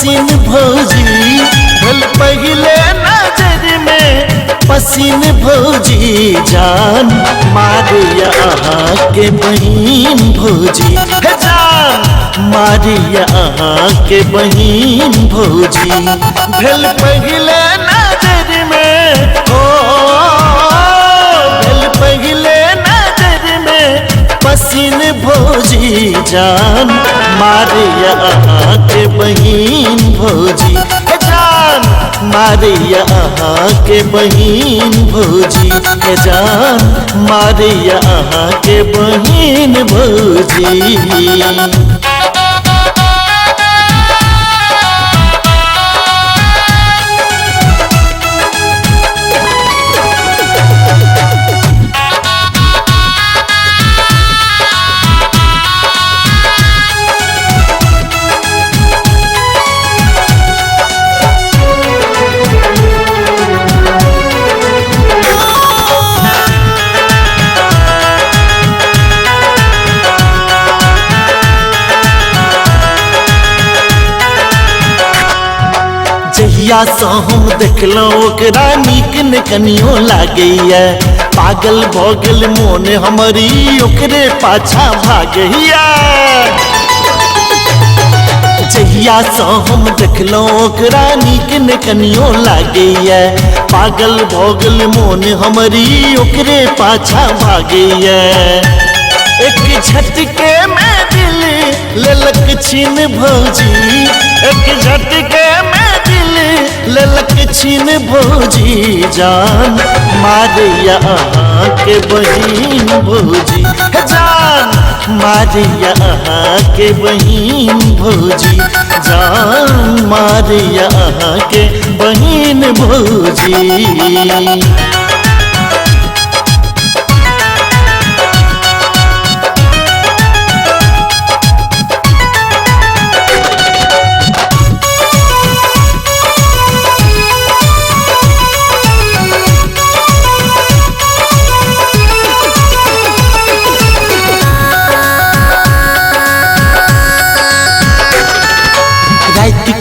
पसीन भौजी भल पहले नजर में पसीन भौजी जान मारिया के बहिन भौजी है जान मारिया के बहिन भौजी भल पहले नजर में हो भल पहले नजर में पसीन भौजी जान मारिया के बहिन भौजी जान मारिया के बहिन भौजी जान मारिया के बहिन भौजी। जहिया से हम देखलो ओकरा नीक न कनियो लागैया पागल भ गेल मोन हमरी ओकरे पाछा भागैया। जहिया से हम देखलो ओकरा नीक न कनियो लागैया पागल भ गेल मोन हमरी ओकरे पाछा भागैया। एक झटके में दिल लेलक छीन भौजी एक झटके में ललक छीन भौजी जान मारिया के बहिन भौजी जान मारिया के बहिन भौजी जान मारिया के बहिन भौजी।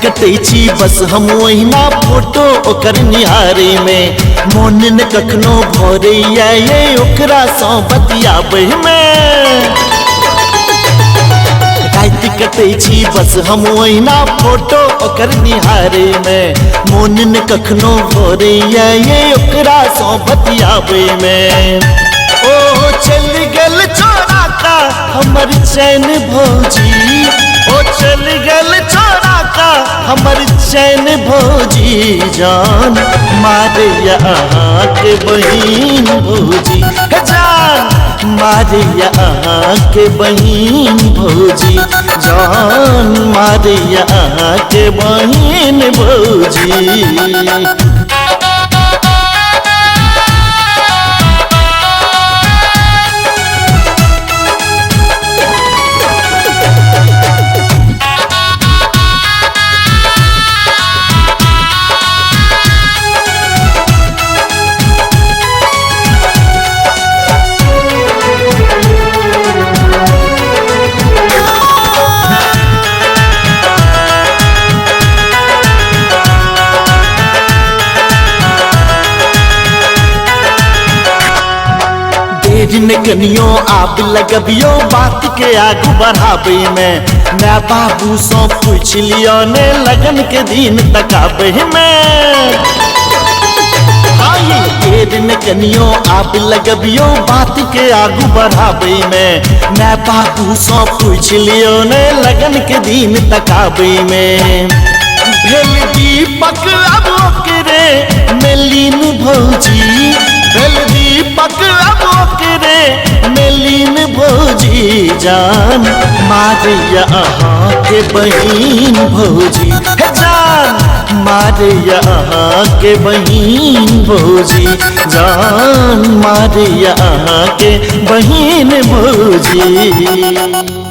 कटे छी बस हम वहीना फोटो ओकर निहारे में मोन न कखनो भरे ये ओकरा सौ बतियाबे में। रात कटे छी बस हम वहीना फोटो ओकर निहारे में मोन न कखनो भरे ये ओकरा सौ बतियाबे में। ओ चल गल छोड़ा का हमर चैन भौजी ओ चल गल छोड़ा का हमर चैन भौजी जान मारिया के बहिन भौजी जान मारिया के बहिन भौजी जान मारिया के बहिन भौजी। न कनियो आप लगबियो बात के आगू बढ़ाबे में मैं बाबू सो पूछ लियो ने लगन के दिन तकाबे में। न कनियो आप लगबियो बात के आगू बढ़ाबे में मैं बाबू सो पूछ लियो ने लगन के दिन तकाबे में। भेल दीपक अब ओकरे में लीन भौजी भेल दीपक अब ओकरे में लीन भौजी जान मारिया के बहिन भौजी जान मारिया के बहिन भौजी जान मारिया के बहिन भौजी।